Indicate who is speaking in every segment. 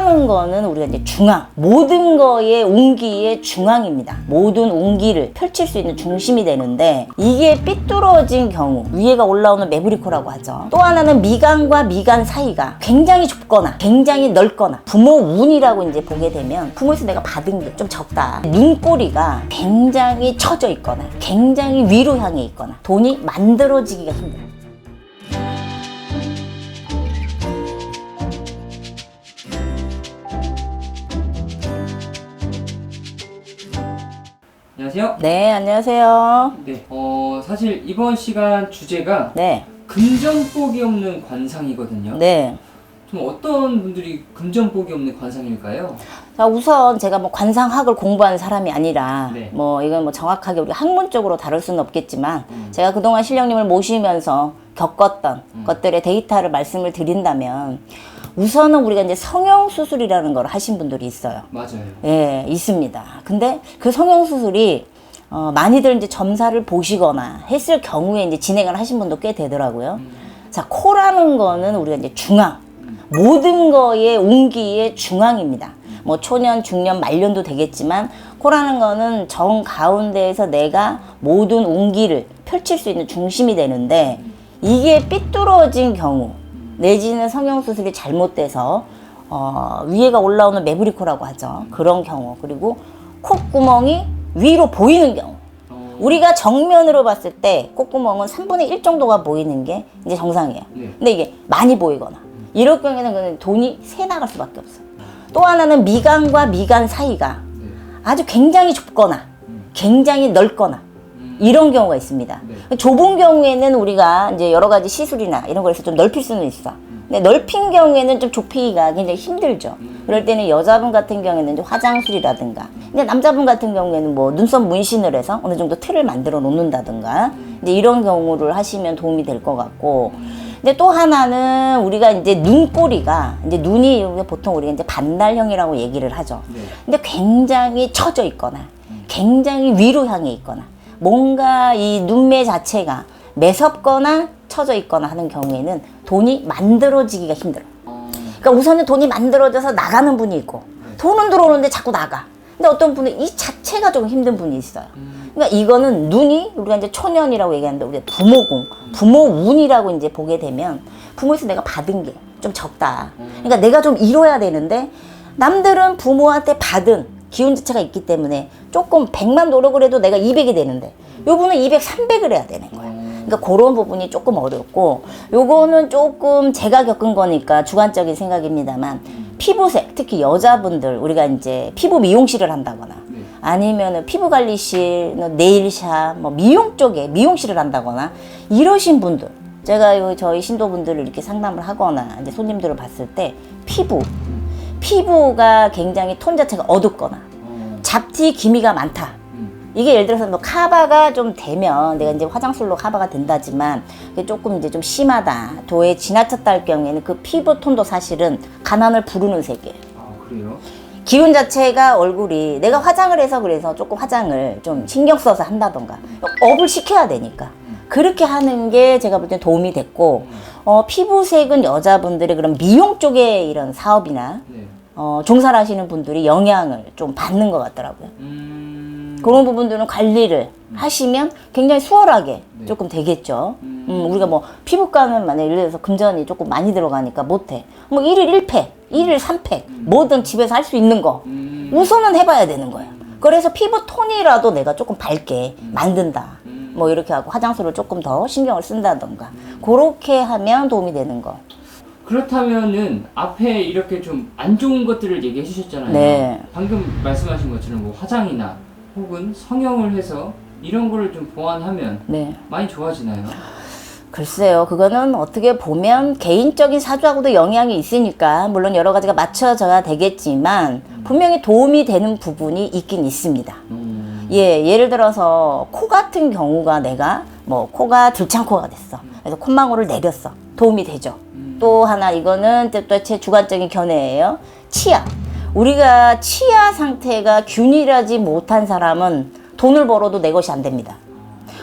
Speaker 1: 코라는 거는 우리가 이제 중앙, 모든 거의 온기의 중앙입니다. 모든 온기를 펼칠 수 있는 중심이 되는데, 이게 삐뚤어진 경우 위에가 올라오는 매부리코라고 하죠. 또 하나는 미간과 미간 사이가 굉장히 좁거나 굉장히 넓거나, 부모 운이라고 이제 보게 되면 부모에서 내가 받은 게 좀 적다, 눈꼬리가 굉장히 처져 있거나 굉장히 위로 향해 있거나, 돈이 만들어지기가 힘들어요.
Speaker 2: 안녕하세요.
Speaker 1: 네, 안녕하세요.
Speaker 2: 네, 사실 이번 시간 주제가
Speaker 1: 네,
Speaker 2: 금전복이 없는 관상이거든요.
Speaker 1: 네.
Speaker 2: 좀 어떤 분들이 금전복이 없는 관상일까요?
Speaker 1: 자, 우선 제가 뭐 관상학을 공부한 사람이 아니라
Speaker 2: 네.
Speaker 1: 뭐 이건 뭐 정확하게 우리 학문적으로 다룰 수는 없겠지만 제가 그동안 신령님을 모시면서 겪었던 것들의 데이터를 말씀을 드린다면, 우선은 우리가 이제 성형수술이라는 걸 하신 분들이 있어요.
Speaker 2: 맞아요.
Speaker 1: 예, 있습니다. 근데 그 성형수술이 많이들 이제 점사를 보시거나 했을 경우에 이제 진행을 하신 분도 꽤 되더라고요. 자, 코라는 거는 우리가 이제 중앙, 모든 거의 온기의 중앙입니다. 뭐 초년, 중년, 말년도 되겠지만, 코라는 거는 정 가운데에서 내가 모든 온기를 펼칠 수 있는 중심이 되는데, 이게 삐뚤어진 경우 내지는 성형수술이 잘못돼서 위에가 올라오는 매부리코라고 하죠. 그런 경우, 그리고 콧구멍이 위로 보이는 경우, 우리가 정면으로 봤을 때 콧구멍은 3분의 1 정도가 보이는 게 이제 정상이에요.
Speaker 2: 네.
Speaker 1: 근데 이게 많이 보이거나 이럴 경우에는 그냥 돈이 새 나갈 수밖에 없어요. 또 하나는 미간과 미간 사이가 아주 굉장히 좁거나 굉장히 넓거나 이런 경우가 있습니다.
Speaker 2: 네.
Speaker 1: 좁은 경우에는 우리가 이제 여러 가지 시술이나 이런 거에서 좀 넓힐 수는 있어. 근데 넓힌 경우에는 좀 좁히기가 굉장히 힘들죠. 그럴 때는 여자분 같은 경우에는 이제 화장술이라든가, 근데 남자분 같은 경우에는 뭐 눈썹 문신을 해서 어느 정도 틀을 만들어 놓는다든가, 이제 이런 경우를 하시면 도움이 될 것 같고. 근데 또 하나는 우리가 이제 눈꼬리가, 이제 눈이 보통 우리가 이제 반달형이라고 얘기를 하죠.
Speaker 2: 네.
Speaker 1: 근데 굉장히 처져 있거나 굉장히 위로 향해 있거나, 뭔가 이 눈매 자체가 매섭거나 처져 있거나 하는 경우에는 돈이 만들어지기가 힘들어요. 그러니까 우선은 돈이 만들어져서 나가는 분이 있고, 돈은 들어오는데 자꾸 나가. 근데 어떤 분은 이 자체가 좀 힘든 분이 있어요. 그러니까 이거는 눈이, 우리가 이제 초년이라고 얘기하는데 우리가 부모궁, 부모 운이라고 이제 보게 되면 부모에서 내가 받은 게 좀 적다. 그러니까 내가 좀 이뤄야 되는데, 남들은 부모한테 받은 기운 자체가 있기 때문에 조금 100만 노력을 해도 내가 200이 되는데, 요분은 200, 300을 해야 되는 거야. 그러니까 그런 부분이 조금 어렵고, 요거는 조금 제가 겪은 거니까 주관적인 생각입니다만, 피부색, 특히 여자분들, 우리가 이제 피부 미용실을 한다거나 아니면은 피부관리실, 네일샵, 뭐 미용 쪽에 미용실을 한다거나 이러신 분들, 제가 저희 신도분들을 이렇게 상담을 하거나 이제 손님들을 봤을 때 피부가 굉장히 톤 자체가 어둡거나 잡티 기미가 많다. 이게 예를 들어서 뭐 카바가 좀 되면 내가 이제 화장술로 카바가 된다지만, 그게 조금 이제 좀 심하다, 도에 지나쳤다 할 경우에는 그 피부 톤도 사실은 가난을 부르는 색이에요.
Speaker 2: 아, 그래요?
Speaker 1: 기운 자체가 얼굴이, 내가 화장을 해서 그래서 조금 화장을 좀 신경 써서 한다던가 업을 시켜야 되니까 그렇게 하는 게 제가 볼 때 도움이 됐고, 피부색은 여자분들이 그런 미용 쪽에 이런 사업이나
Speaker 2: 네.
Speaker 1: 종사를 하시는 분들이 영향을 좀 받는 것 같더라고요. 그런 부분들은 관리를 하시면 굉장히 수월하게 조금 되겠죠. 우리가 뭐 피부과는 만약 예를 들어서 금전이 조금 많이 들어가니까 못해. 뭐 1일 1팩, 1일 3팩, 뭐든 집에서 할 수 있는 거 우선은 해봐야 되는 거야. 그래서 피부 톤이라도 내가 조금 밝게 만든다. 뭐 이렇게 하고 화장술을 조금 더 신경을 쓴다던가, 그렇게 하면 도움이 되는 거.
Speaker 2: 그렇다면은 앞에 이렇게 좀 안 좋은 것들을 얘기해 주셨잖아요.
Speaker 1: 네.
Speaker 2: 방금 말씀하신 것처럼 뭐 화장이나 혹은 성형을 해서 이런 거를 좀 보완하면
Speaker 1: 네.
Speaker 2: 많이 좋아지나요?
Speaker 1: 글쎄요, 그거는 어떻게 보면 개인적인 사주하고도 영향이 있으니까 물론 여러 가지가 맞춰져야 되겠지만 분명히 도움이 되는 부분이 있긴 있습니다. 예, 예를 들어서 코 같은 경우가 내가 뭐 코가 들창코가 됐어. 그래서 콧망울을 내렸어. 도움이 되죠. 또 하나, 이거는 또 제 주관적인 견해예요. 치아. 우리가 치아 상태가 균일하지 못한 사람은 돈을 벌어도 내 것이 안 됩니다.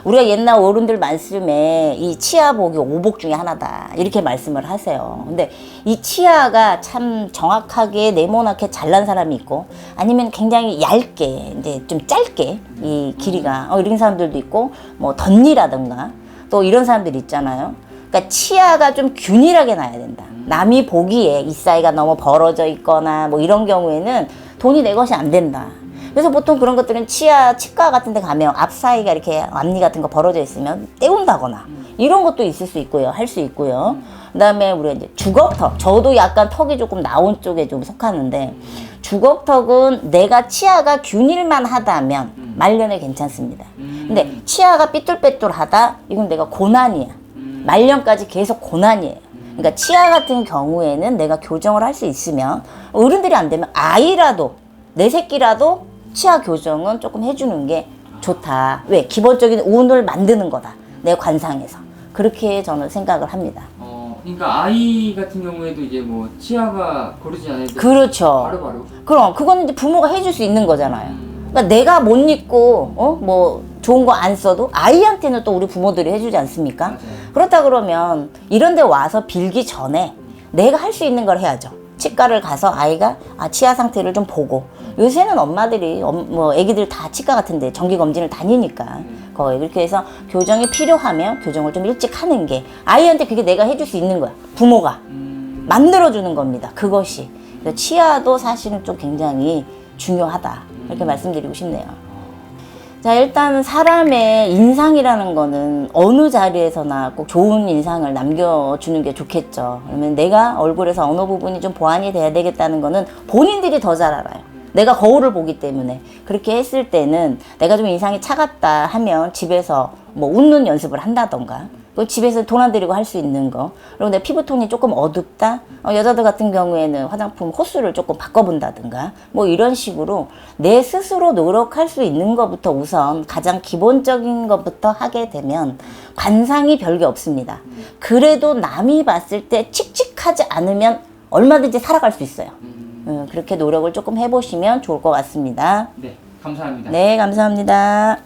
Speaker 1: 우리가 옛날 어른들 말씀에 이 치아복이 오복 중에 하나다 이렇게 말씀을 하세요. 근데 이 치아가 참 정확하게 네모나게 잘난 사람이 있고 아니면 굉장히 얇게 이제 좀 짧게 이 길이가 이런 사람들도 있고 뭐 덧니라든가 또 이런 사람들 있잖아요. 그러니까 치아가 좀 균일하게 나야 된다. 남이 보기에 이 사이가 너무 벌어져 있거나 뭐 이런 경우에는 돈이 내 것이 안 된다. 그래서 보통 그런 것들은 치과 같은 데 가면 앞 사이가 이렇게 앞니 같은 거 벌어져 있으면 떼운다거나 이런 것도 있을 수 있고요. 할 수 있고요. 그 다음에 우리가 이제 주걱턱. 저도 약간 턱이 조금 나온 쪽에 좀 속하는데 주걱턱은 내가 치아가 균일만 하다면 말년에 괜찮습니다. 근데 치아가 삐뚤빼뚤하다? 이건 내가 고난이야. 말년까지 계속 고난이에요. 그러니까 치아 같은 경우에는 내가 교정을 할 수 있으면 어른들이 안 되면 아이라도 내 새끼라도 치아 교정은 조금 해주는 게 좋다. 왜? 기본적인 운을 만드는 거다. 내 관상에서. 그렇게 저는 생각을 합니다.
Speaker 2: 그러니까 아이 같은 경우에도 이제 뭐 치아가 고르지 않아도
Speaker 1: 그렇죠.
Speaker 2: 바로바로.
Speaker 1: 그럼 그거는 이제 부모가 해줄 수 있는 거잖아요. 그러니까 내가 못 입고 뭐 좋은 거 안 써도 아이한테는 또 우리 부모들이 해주지 않습니까?
Speaker 2: 맞아요.
Speaker 1: 그렇다 그러면 이런 데 와서 빌기 전에 내가 할 수 있는 걸 해야죠. 치과를 가서 아이가 치아 상태를 좀 보고 요새는 엄마들이 뭐 애기들 다 치과 같은데 정기 검진을 다니니까 거의 그렇게 해서 교정이 필요하면 교정을 좀 일찍 하는 게 아이한테 그게 내가 해줄 수 있는 거야. 부모가 만들어주는 겁니다. 그것이. 그래서 치아도 사실은 좀 굉장히 중요하다 이렇게 말씀드리고 싶네요. 자, 일단 사람의 인상이라는 거는 어느 자리에서나 꼭 좋은 인상을 남겨주는 게 좋겠죠. 그러면 내가 얼굴에서 어느 부분이 좀 보완이 돼야 되겠다는 거는 본인들이 더 잘 알아요. 내가 거울을 보기 때문에. 그렇게 했을 때는 내가 좀 인상이 차갑다 하면 집에서 뭐 웃는 연습을 한다던가 또 집에서 돈 안 들이고 할 수 있는 거. 그리고 내 피부톤이 조금 어둡다? 여자들 같은 경우에는 화장품 호수를 조금 바꿔본다든가 뭐 이런 식으로 내 스스로 노력할 수 있는 것부터 우선 가장 기본적인 것부터 하게 되면 관상이 별게 없습니다. 그래도 남이 봤을 때 칙칙하지 않으면 얼마든지 살아갈 수 있어요. 그렇게 노력을 조금 해보시면 좋을 것 같습니다.
Speaker 2: 네, 감사합니다.
Speaker 1: 네, 감사합니다.